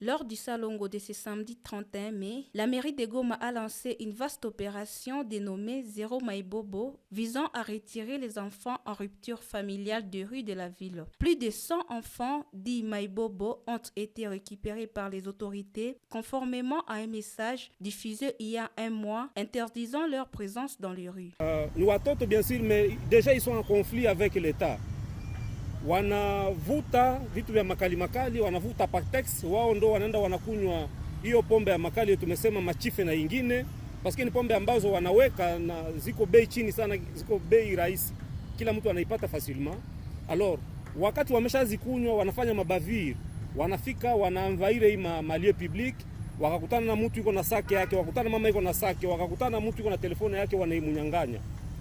Lors du Salongo de ce samedi 31 mai, la mairie de Goma a lancé une vaste opération dénommée Zéro Maïbobo, visant à retirer les enfants en rupture familiale de rue de la ville. Plus de 100 enfants dits Maïbobo ont été récupérés par les autorités, conformément à un message diffusé il y a un mois interdisant leur présence dans les rues. Ni watoto bien sûr, mais déjà ils sont en conflit avec l'État. Wanavuta vitu vya makali makali, wanavuta Partex, wao ndo wanaenda wanakunywa hiyo pombe ya makali tumesema machife na ingine, paske ni pombe ambazo wanaweka na ziko bei chini sana, ziko bei rahisi, kila mtu anaipata facilement. Alors wakati wameshazikunywa wanafanya mabavir, wanafika wanaenvahir hii malie public, wakakutana na mtu yuko na sake yake, wakakutana mama yuko na sake, wakakutana na mtu yuko na telefone yake, wanaimunyanganya.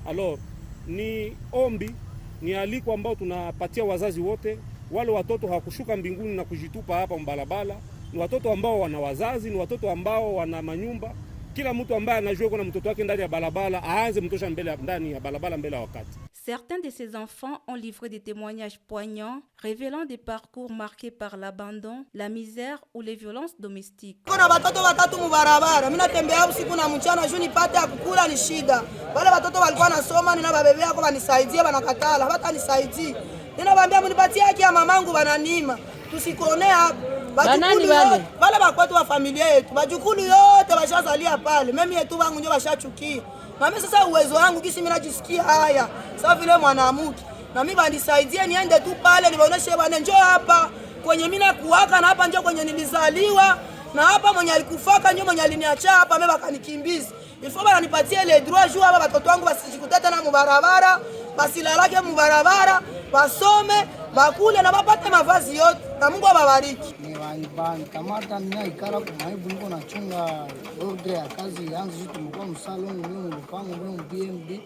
Alors ni ombi, ni aliko ambao tunapatia wazazi wote. Wale watoto hawakushuka mbinguni na kujitupa hapa mbalabala, ni watoto ambao wana wazazi, ni watoto ambao wana manyumba. Kila mtu ambaye anajua kuna mtoto wake ndani ya balabala aanze mtosha ndani ya balabala mbele ya wakati. Certains de ces enfants ont livré des témoignages poignants, révélant des parcours marqués par l'abandon, la misère ou les violences domestiques. Kuna watoto watatu mubarabara, mimi natembea usiku na mchana juu nipate kukula ni shida. Wale watoto walikuwa nasoma, ninababebea yako banisaidie, banakatala, hata nisaidie. Ninawaambia mnipatie haki ya mamangu, bananima. Tusikone hapa. Bajukulu wale bakwetu wa familia yetu, bajukulu yote bashazalia pale. Mimi yetu wangu ndio bashachukia. Na mimi sasa uwezo wangu kisi mimi najisikia haya. Sasa vile mwanamke. Na mimi banisaidie niende tu pale niwaoneshe bwana njoo hapa kwenye mimi nakuwaka na hapa njoo kwenye nilizaliwa na hapa mwenye alikufaka njoo mwenye aliniacha hapa mimi bakanikimbiza. Ilifo bana nipatie ile droit juu hapa watoto wangu basijikutete na mubarabara, basilalake mubarabara, basome, bakule na bapate mavazi yote. Na Mungu awabariki. Kamata mimi ikara kwa maibu niko nachunga order ya kazi yangu tumekuwa msaloni mimi mpango mimi BMB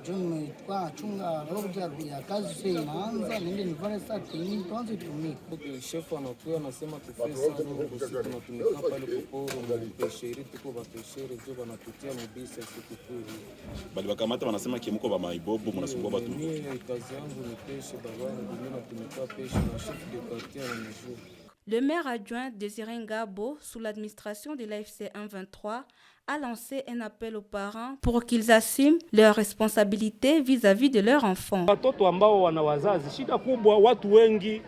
John kwa chunga order ya kazi sasa inaanza nende nifanye sasa training tuanze tumike. Chef anakuwa anasema tufanye sana usiku na tumekaa pale poporo mpesheri tuko bapesheri ndio banatutia mbisa siku kuri. Bali bakamata wanasema kimuko ba maibobo mnasumbua watu. Mimi kazi yangu ni peshe baba ndio na tumekaa peshe na chef de quartier na jour. Le maire adjoint Désiré Ngabo, sous l'administration de l'AFC 123, a lancé un appel aux parents pour qu'ils assument leurs responsabilités vis-à-vis de leurs enfants. Watoto ambao wana wazazi, shida kubwa, watu wengi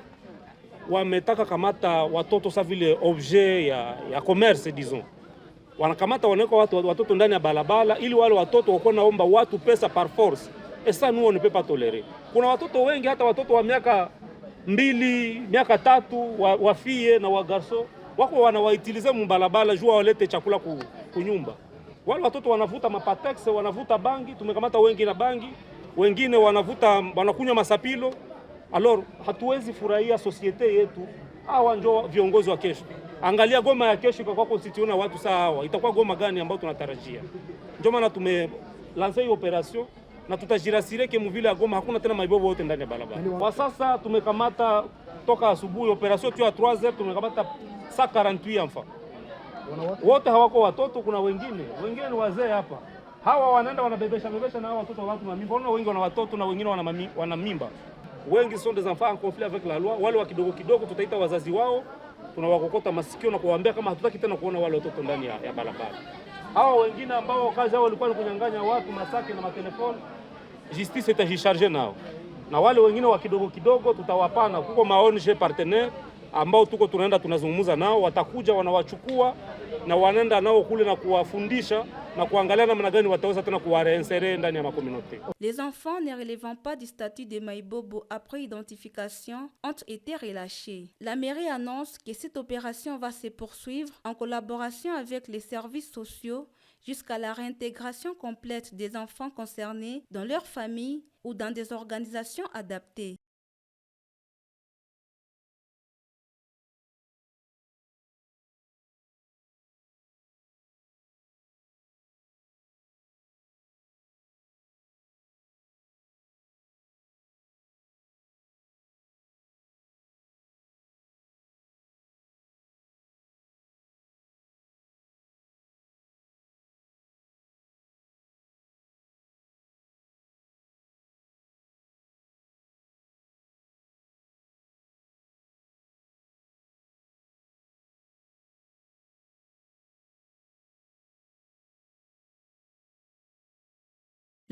wametaka kamata watoto sa vile objet ya commerce disons. Wanakamata wanaweka watoto ndani ya balabala ili wale watoto wako naomba watu pesa par force. Et ça nous on ne peut pas tolérer. Kuna watoto wengi hata watoto wa miaka 2, miaka 3 wafie na wagarso wako wanawaitilize mbalabala jua walete chakula kunyumba. Wale watoto wanavuta mapatex, wanavuta bangi, tumekamata wengi na bangi, wengine wanakunywa masapilo. Alors hatuwezi furahia societe yetu. Hawa ndio viongozi wa kesho. Angalia Goma ya kesho kwa constitution watu sawa. Itakuwa Goma gani ambayo tunatarajia? Ndio maana tumelanza hii operation na tutajirasire ke mvile ya Goma hakuna tena maibobo wote ndani ya barabara. Kwa sasa tumekamata toka asubuhi operation tu ya 3h tumekamata 148 enfants. Wote hawako watoto, kuna wengine ni wazee hapa. Hawa wanaenda wanabebesha na hawa watoto watu na mimba. Wengi wana watoto na wengine wana mimba. Wengi sont des enfants en conflit avec la loi. Wale wa kidogo kidogo tutaita wazazi wao, tunawakokota masikio na kuwaambia kama hatutaki tena kuona wale watoto ndani ya barabara. Hawa wengine ambao kazi yao walikuwa ni kunyang'anya watu masaki na matelefoni, justice itajicharge nao. Na wale wengine wa kidogo kidogo tutawapana, kuko maONG partenaire ambao tuko tunaenda tunazungumza nao, watakuja wanawachukua na wanaenda nao kule na kuwafundisha na kuangalia namna gani wataweza tena kuwareinsere ndani ya makomunote. Les enfants ne relevant pas du statut de Maïbobo après identification ont été relâchés. La mairie annonce que cette opération va se poursuivre en collaboration avec les services sociaux jusqu'à la réintégration complète des enfants concernés dans leur famille ou dans des organisations adaptées.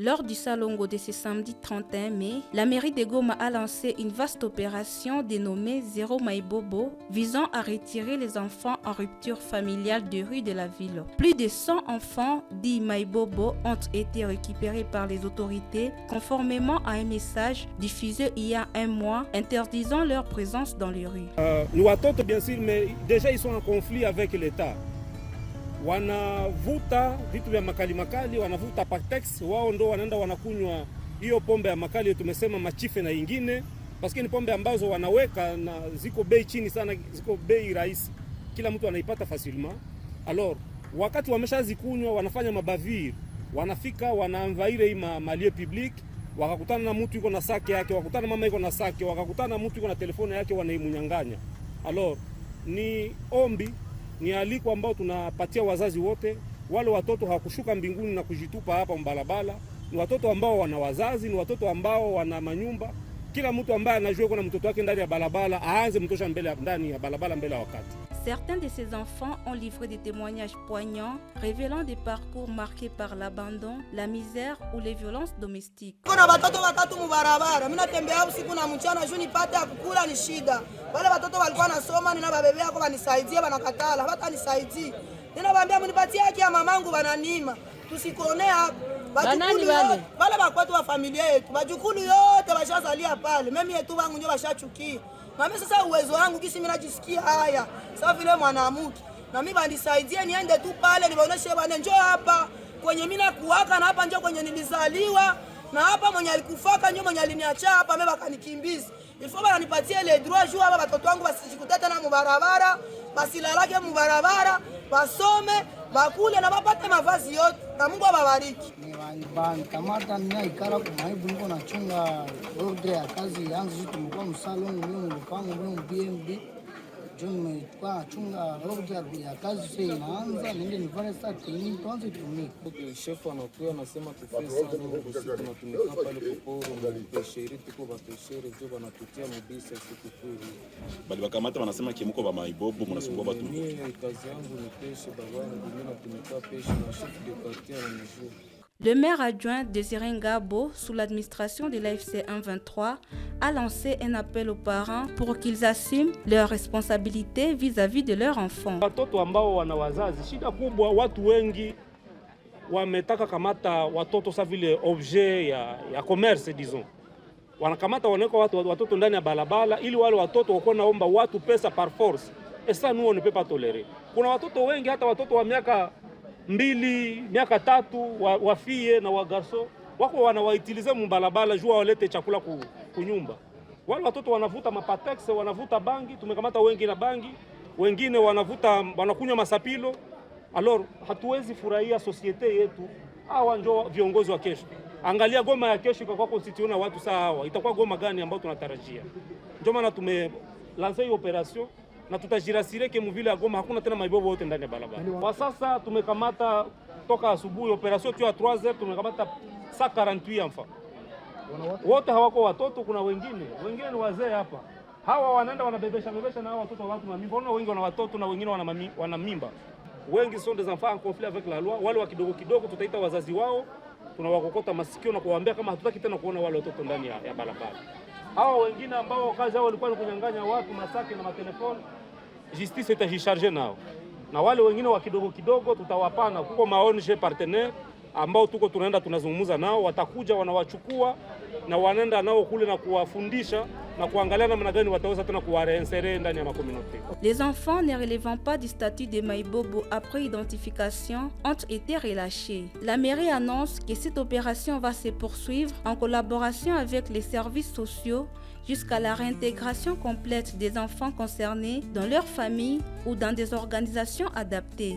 Lors du Salongo de ce samedi 31 mai, la mairie de Goma a lancé une vaste opération dénommée Zéro Maïbobo, visant à retirer les enfants en rupture familiale de rue de la ville. Plus de 100 enfants dits Maïbobo ont été récupérés par les autorités conformément à un message diffusé il y a un mois interdisant leur présence dans les rues. Ni watoto bien sûr, mais déjà ils sont en conflit avec l'État. Wanavuta vitu vya makali makali, wanavuta Partex, wao ndo wanaenda wanakunywa hiyo pombe ya makali tumesema machife na ingine, paske ni pombe ambazo wanaweka na ziko bei chini sana, ziko bei rahisi, kila mtu anaipata facilement. Alors wakati wameshazikunywa wanafanya mabavir, wanafika wanaanvaire hii malie public, wakakutana na mtu yuko na sake yake, wakakutana mama yuko na sake, wakakutana na mtu yuko na telefoni yake, wanaimunyanganya. Alors ni ombi, ni aliko ambao tunapatia wazazi wote. Wale watoto hawakushuka mbinguni na kujitupa hapa mbalabala, ni watoto ambao wana wazazi, ni watoto ambao wana manyumba. Kila mtu ambaye anajua kuna mtoto wake ndani ya balabala aanze mtosha ndani ya balabala mbele ya wakati. Certains de ces enfants ont livré des témoignages poignants, révélant des parcours marqués par l'abandon, la misère ou les violences domestiques. Kuna watoto watatu mubarabara, mimi natembea usiku na mchana juu nipate ya kukula ni shida. Wale watoto walikuwa nasoma, ninababebea kwa wanisaidie, banakatala, hata nisaidie. Ninawaambia mnipatie haki ya mamangu, bananima. Tusikone hapo. Bajukulu wale bakwetu wa familia yetu, bajukulu yote bashazalia pale. Mimi yetu wangu ndio bashachukia. Na mimi sasa uwezo wangu kisi mimi najisikia haya. Sasa vile mwanamke. Na mimi banisaidie niende tu pale niwaoneshe bwana njoo hapa kwenye mimi nakuwaka na hapa njoo kwenye nilizaliwa na hapa mwenye alikufaka njoo mwenye aliniacha hapa mimi bakanikimbiza. Ilifo bana nipatie le droit juu hapa watoto wangu basijikutete na mubarabara, basilalake mubarabara, basome, bakule na bapate mavazi yote. Na Mungu awabariki. Kamata ninaikara kumaibu niko nachunga ordre ya kazi yangu zitu mkwa msalongo mimi mpango mimi BMB John nimekuwa nachunga ordre ya kazi sasa inaanza nende nifanye start ni tuanze tumike. Okay, chef anakuwa anasema tufanye sana usiku tunatumika pale kuporo na pesheri tuko ba pesheri ndio banatutia mobisa siku kweli. Bali bakamata wanasema kimuko ba Maïbobo mnasumbua watu. Mimi kazi yangu ni peshe baba mimi natumika peshe na chef de quartier na mjuu. Le maire adjoint Désiré Ngabo, sous l'administration de l'AFC 123, a lancé un appel aux parents pour qu'ils assument leurs responsabilités vis-à-vis de leurs enfants. Watoto ambao wana wazazi, shida kubwa, watu wengi wametaka kamata watoto sa vile objet ya commerce disons. Wanakamata wanaweka watoto ndani ya balabala ili wale watoto wako naomba watu pesa par force. Et ça nous on ne peut pas tolérer. Kuna watoto wengi hata watoto wa miaka 2, miaka 3 wafie na wagarso wako wanawaitilize mbalabala jua walete chakula kunyumba. Wale watoto wanavuta mapatex, wanavuta bangi, tumekamata wengi na bangi, wengine wanakunywa masapilo. Alors hatuwezi furahia societe yetu. Hawa ndio viongozi wa kesho. Angalia Goma ya kesho kwa constitution na watu sawa. Itakuwa Goma gani ambayo tunatarajia? Ndio maana tumelanza hii operation na tutajirasire ke mvile ya Goma hakuna tena Maïbobo wote ndani ya barabara. Kwa sasa tumekamata toka asubuhi operation tu ya 3h tumekamata 148 enfants. Wote hawako watoto, kuna wengine ni wazee hapa. Hawa wanaenda wanabebesha na hawa watoto watu na mimba. Wengi wana watoto na wengine wana mimba. Wengi sont des enfants en conflit avec la loi. Wale wa kidogo tutaita wazazi wao, tunawakokota masikio na kuwaambia kama hatutaki tena kuona wale watoto ndani ya barabara. Hawa wengine ambao kazi yao walikuwa ni kunyang'anya watu masaki na matelefoni, justice itajisharge nao. Na wale wengine wa kidogo tutawapana kuko maONG partenaire ambao tunaenda tunazungumza nao, watakuja wanawachukua na wanaenda nao kule na kuwafundisha na kuangalia namna gani wataweza tena kuwareinsere ndani ya communauté. Les enfants ne relevant pas du statut de Maïbobo après identification ont été relâchés. La mairie annonce que cette opération va se poursuivre en collaboration avec les services sociaux jusqu'à la réintégration complète des enfants concernés dans leur famille ou dans des organisations adaptées.